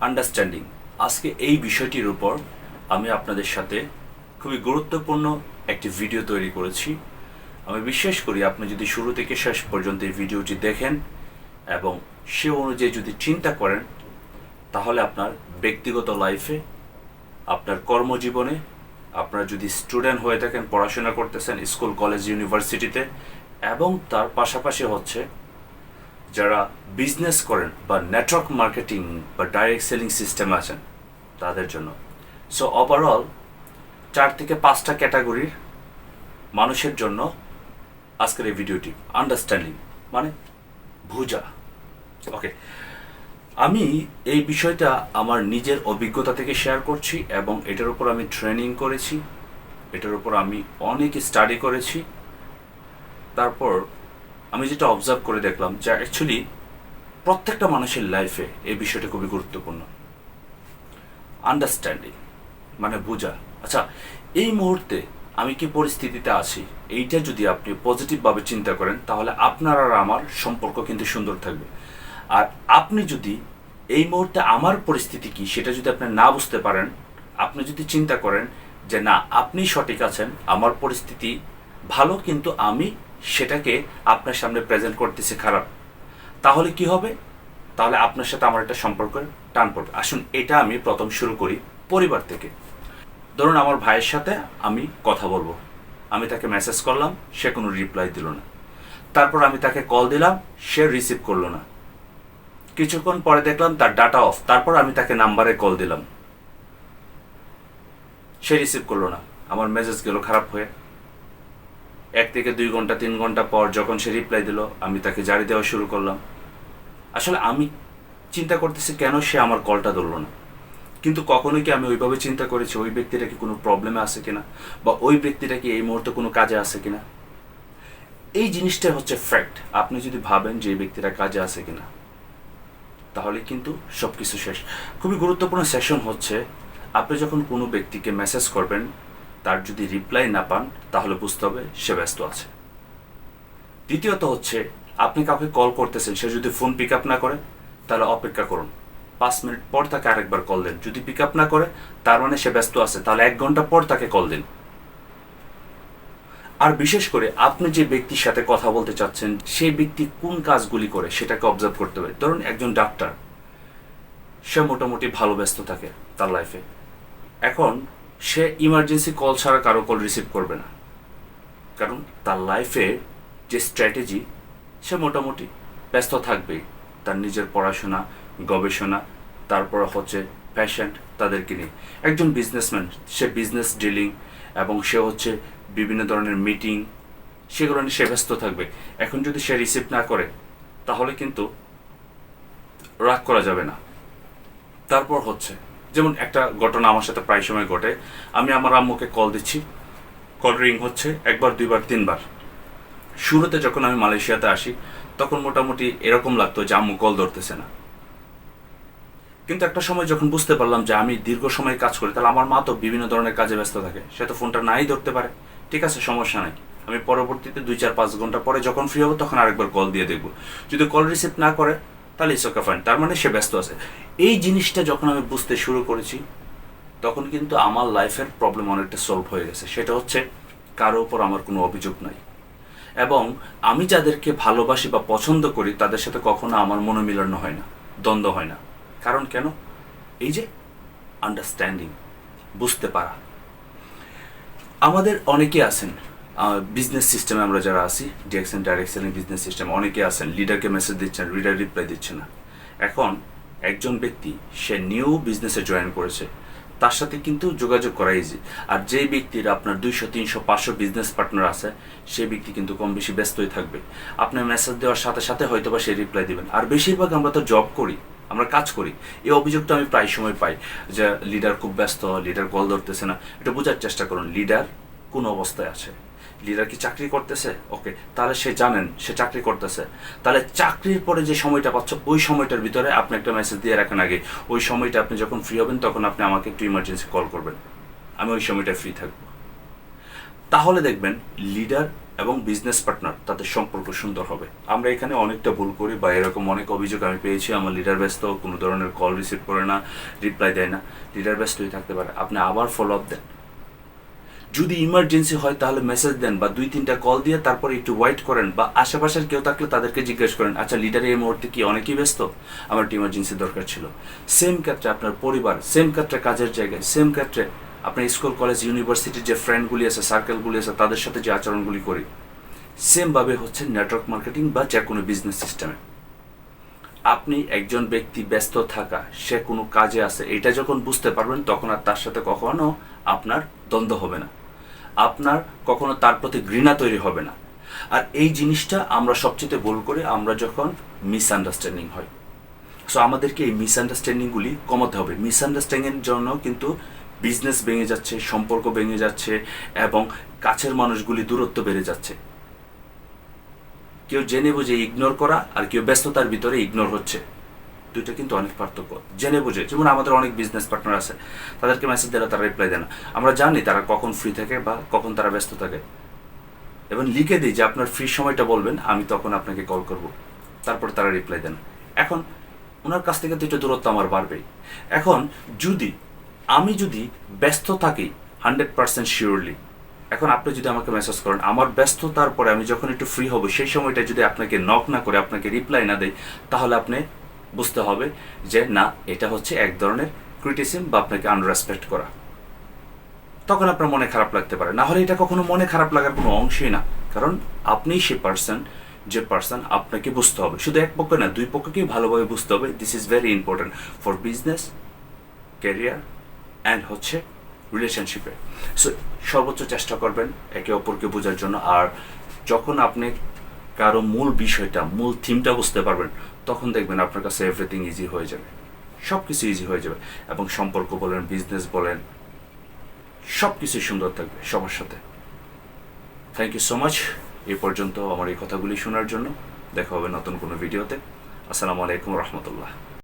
Understanding. আজকে এই বিষয়টির উপর আমি আপনাদের সাথে খুবই গুরুত্বপূর্ণ একটি ভিডিও তৈরি করেছি। আমি বিশ্বাস করি আপনি যদি শুরু থেকে শেষ পর্যন্ত এই ভিডিওটি দেখেন এবং সে অনুযায়ী যদি চিন্তা করেন, তাহলে আপনার ব্যক্তিগত লাইফে, আপনার কর্মজীবনে, আপনারা যদি স্টুডেন্ট হয়ে থাকেন, পড়াশোনা করতেছেন স্কুল, কলেজ, ইউনিভার্সিটিতে, এবং তার পাশাপাশি হচ্ছে যারা বিজনেস করেন বা নেটওয়ার্ক মার্কেটিং বা ডাইরেক্ট সেলিং সিস্টেম আছেন তাদের জন্য। সো ওভারঅল 4 থেকে 5টা ক্যাটাগরির মানুষের জন্য আজকের এই ভিডিওটি। আন্ডারস্ট্যান্ডিং মানে বুঝা। ওকে, আমি এই বিষয়টা আমার নিজের অভিজ্ঞতা থেকে শেয়ার করছি এবং এটার উপর আমি ট্রেনিং করেছি, এটার উপর আমি অনেক স্টাডি করেছি। তারপর আমি যেটা অবজার্ভ করে দেখলাম যে অ্যাকচুয়ালি প্রত্যেকটা মানুষের লাইফে এই বিষয়টা খুবই গুরুত্বপূর্ণ। আন্ডারস্ট্যান্ডিং মানে বোঝা। আচ্ছা, এই মুহূর্তে আমি কি পরিস্থিতিতে আছি, এইটা যদি আপনি পজিটিভভাবে চিন্তা করেন, তাহলে আপনার আর আমার সম্পর্ক কিন্তু সুন্দর থাকবে। আর আপনি যদি এই মুহূর্তে আমার পরিস্থিতি কি সেটা যদি আপনি না বুঝতে পারেন, আপনি যদি চিন্তা করেন যে না, আপনি সঠিক আছেন, আমার পরিস্থিতি ভালো কিন্তু আমি সেটাকে আপনার সামনে প্রেজেন্ট করতেছি খারাপ, তাহলে কি হবে? তাহলে আপনার সাথে আমার একটা সম্পর্কের টান পড়বে। আসুন এটা আমি প্রথম শুরু করি পরিবার থেকে। ধরুন আমার ভাইয়ের সাথে আমি কথা বলবো, আমি তাকে মেসেজ করলাম, সে কোনো রিপ্লাই দিল না। তারপর আমি তাকে কল দিলাম, সে রিসিভ করলো না। কিছুক্ষণ পরে দেখলাম তার ডাটা অফ। তারপর আমি তাকে নাম্বারে কল দিলাম, সে রিসিভ করলো না। আমার মেসেজ গেল খারাপ হয়ে। 1 থেকে 2 ঘন্টা 3 ঘন্টা পর যখন সে রিপ্লাই দিল, আমি তাকে জারি দেওয়া শুরু করলাম। আসলে আমি চিন্তা করতেছি কেন সে আমার কলটা ধরলো না, কিন্তু কখনোই কি আমি ওইভাবে চিন্তা করেছি ওই ব্যক্তিটা কি কোনো প্রবলেমে আছে কিনা, বা ওই ব্যক্তিটা কি এই মুহূর্তে কোনো কাজে আছে কিনা? এই জিনিসটা হচ্ছে ফ্যাক্ট। আপনি যদি ভাবেন যে এই ব্যক্তিটা কাজে আছে কিনা, তাহলে কিন্তু সব কিছু শেষ। খুবই গুরুত্বপূর্ণ সেশন হচ্ছে, আপনি যখন কোনো ব্যক্তিকে মেসেজ করবেন, তার যদি রিপ্লাই না পান, তাহলে বুঝতে হবে সে ব্যস্ত আছে। দ্বিতীয়ত হচ্ছে, আপনি কাউকে কল করতেছেন, সে যদি ফোন পিক আপ না করে, তাহলে অপেক্ষা করুন। 5 মিনিট পর তাকে আরেকবার কল দেন। যদি পিক আপ না করে, তার মানে সে ব্যস্ত আছে, তাহলে 1 ঘন্টা পর তাকে কল দিন। আর বিশেষ করে আপনি যে ব্যক্তির সাথে কথা বলতে চাচ্ছেন, সেই ব্যক্তি কোন কাজগুলি করে সেটাকে অবজার্ভ করতে হবে। ধরুন একজন ডাক্তার, সে মোটামুটি ভালো ব্যস্ত থাকে তার লাইফে। এখন সে ইমার্জেন্সি কল ছাড়া কারো কল রিসিভ করবে না, কারণ তার লাইফে যে স্ট্র্যাটেজি, সে মোটামুটি ব্যস্ত থাকবেই তার নিজের পড়াশোনা, গবেষণা, তারপর হচ্ছে প্যাশেন্ট, তাদেরকে নিয়ে। একজন বিজনেসম্যান, সে বিজনেস ডিলিং এবং সে হচ্ছে বিভিন্ন ধরনের মিটিং, সেগুলো নিয়ে সে ব্যস্ত থাকবে। এখন যদি সে রিসিভ না করে, তাহলে কিন্তু রাগ করা যাবে না। তারপর হচ্ছে, যেমন একটা ঘটনা আমার সাথে প্রায় সময় ঘটে, আমি আমার আম্মুকে কল দিচ্ছি, কল রিং হচ্ছে 1 বার 2 বার 3 বার। শুরুতে যখন আমি মালয়েশিয়াতে আসি, তখন মোটামুটি এরকম লাগতো যে আম্মু কল ধরতেছে না। কিন্তু একটা সময় যখন বুঝতে পারলাম যে আমি দীর্ঘ সময় কাজ করি, তাহলে আমার মা তো বিভিন্ন ধরনের কাজে ব্যস্ত থাকে, সে তো ফোনটা নাই ধরতে পারে। ঠিক আছে, সমস্যা নাই, আমি পরবর্তীতে 2-4-5 ঘন্টা পরে যখন ফ্রি হবো, তখন আরেকবার কল দিয়ে দেখবো। যদি কল রিসিভ না করে, তাহলে ইটস ওকে ফাইন, তার মানে সে ব্যস্ত আছে। এই জিনিসটা যখন আমি বুঝতে শুরু করেছি, তখন কিন্তু আমার লাইফের প্রবলেম অনেকটা সলভ হয়ে গেছে। সেটা হচ্ছে, কারো উপর আমার কোনো অভিযোগ নাই, এবং আমি যাদেরকে ভালোবাসি বা পছন্দ করি, তাদের সাথে কখনো আমার মনোমিলন হয় না, দ্বন্দ্ব হয় না। কারণ কেন? এই যে আন্ডারস্ট্যান্ডিং, বুঝতে পারা। আমাদের অনেকে আছেন বিজনেস সিস্টেমে, আমরা যারা আছি DXN direct selling business system, অনেকে আছেন লিডারকে মেসেজ দিচ্ছেন, লিডার রিপ্লাই দিচ্ছে না। এখন একজন ব্যক্তি, সে নিউ বিজনেসে জয়েন করেছে, তার সাথে কিন্তু যোগাযোগ করা ইজি। আর যেই ব্যক্তির আপনার 200-300-500 বিজনেস পার্টনার আছে, সেই ব্যক্তি কিন্তু কম বেশি ব্যস্তই থাকবে। আপনার মেসেজ দেওয়ার সাথে সাথে হয়তো বা সে রিপ্লাই দিবেন। আর বেশিরভাগ আমরা তো জব করি, আমরা কাজ করি, এই অভিযোগটা আমি প্রায় সময় পাই যে লিডার খুব ব্যস্ত, লিডার কল ধরতেছে না। এটা বোঝার চেষ্টা করুন, লিডার কোন অবস্থায় আছে। লিডার কি চাকরি করতেছে? ওকে, তাহলে সে জানেন সে চাকরি করতেছে, তাহলে চাকরির পরে যে সময়টা পাচ্ছ, ওই সময়টার ভিতরে আপনি একটা মেসেজ দিয়ে রাখেন আগে, ওই সময়টা আপনি যখন ফ্রি হবেন, তখন আপনি আমাকে একটু ইমার্জেন্সি কল করবেন, আমি ওই সময়টা ফ্রি থাকবো। তাহলে দেখবেন লিডার এবং বিজনেস পার্টনার তাদের সম্পর্ক সুন্দর হবে। আমরা এখানে অনেকটা ভুল করি বা এরকম অনেক অভিযোগ আমি পেয়েছি, আমার লিডার ব্যস্ত, কোনো ধরনের কল রিসিভ করে না, রিপ্লাই দেয় না। লিডার ব্যস্তই থাকতে পারে, আপনি আবার ফলো আপ দেন। যদি ইমার্জেন্সি হয় তাহলে মেসেজ দেন বা 2-3টা কল দিয়ে তারপরে একটু ওয়েট করেন, বা আশেপাশের কেউ থাকলে তাদেরকে জিজ্ঞেস করেন, আচ্ছা লিডারের এই মুহূর্তে কি অনেকেই ব্যস্ত, আমার একটু ইমার্জেন্সি দরকার ছিল। সেম ক্ষেত্রে আপনার পরিবার, সেম ক্ষেত্রে কাজের জায়গায়, সেম ক্ষেত্রে আপনার স্কুল কলেজ ইউনিভার্সিটির যে ফ্রেন্ডগুলি আছে, সার্কেলগুলি আছে, তাদের সাথে যে আচরণগুলি করি, সেমভাবে হচ্ছে নেটওয়ার্ক মার্কেটিং বা যে কোনো বিজনেস সিস্টেমে। আপনি একজন ব্যক্তি ব্যস্ত থাকা, সে কোনো কাজে আছে, এটা যখন বুঝতে পারবেন তখন আর তার সাথে কখনো আপনার দ্বন্দ্ব হবে না, আপনার কখনো তার প্রতি ঘৃণা তৈরি হবে না। আর এই জিনিসটা আমরা সবচেয়ে ভুল করি, আমরা যখন মিসআন্ডারস্ট্যান্ডিং হয়। সো আমাদেরকে এই মিসআন্ডারস্ট্যান্ডিংগুলি কমাতে হবে। মিসআন্ডারস্ট্যান্ডিংয়ের জন্য কিন্তু বিজনেস ভেঙে যাচ্ছে, সম্পর্ক ভেঙে যাচ্ছে এবং কাছের মানুষগুলি দূরত্ব বেড়ে যাচ্ছে। কেউ জেনে বুঝে ইগনোর করা আর কেউ ব্যস্ততার ভিতরে ইগনোর হচ্ছে, দুইটা কিন্তু অনেক পার্থক্য। জেনে বুঝে, যেমন আমাদের অনেক বিজনেস পার্টনার আছে, তাদেরকে মেসেজ দিলে তারা রিপ্লাই দেয় না, আমরা জানি তারা কখন ফ্রি থাকে বা কখন তারা ব্যস্ত থাকে, এবং লিখে দিই যে আপনার ফ্রি সময়টা বলবেন, আমি তখন আপনাকে কল করব, তারপর তারা রিপ্লাই দেন। এখন ওনার কাছ থেকে তো একটু দূরত্ব আমার বাড়বেই। এখন আমি যদি ব্যস্ত থাকি 100% শিওরলি, এখন আপনি যদি আমাকে মেসেজ করেন, আমার ব্যস্ততার পরে আমি যখন একটু ফ্রি হব সেই সময়টা যদি আপনাকে নক না করে, আপনাকে রিপ্লাই না দেয়, তাহলে আপনি বুঝতে হবে যে না, এটা হচ্ছে এক ধরনের ক্রিটিসিজম বা আপনাকে আনরেসপেক্ট করা। তখন আপনার মনে খারাপ লাগতে পারে, না হলে এটা কখনো মনে খারাপ লাগার কোনো অংশই না, কারণ আপনিই সে পার্সন, আপনাকে বুঝতে হবে। শুধু এক পক্ষ না, দুই পক্ষকেই ভালোভাবে বুঝতে হবে। This is very important for business, career and হচ্ছে রিলেশনশিপে। সো সর্বোচ্চ চেষ্টা করবেন একে অপরকে বোঝার জন্য। আর যখন আপনি কারো মূল বিষয়টা, মূল থিমটা বুঝতে পারবেন, তখন দেখবেন আপনার কাছে এভরিথিং ইজি হয়ে যাবে, সব কিছু ইজি হয়ে যাবে, এবং সম্পর্ক বলেন, বিজনেস বলেন, সব কিছুই সুন্দর থাকবে সবার সাথে। থ্যাংক ইউ সো মাচ এই পর্যন্ত আমার এই কথাগুলি শোনার জন্য। দেখা হবে নতুন কোনো ভিডিওতে। আসসালামু আলাইকুম রহমতুল্লাহ।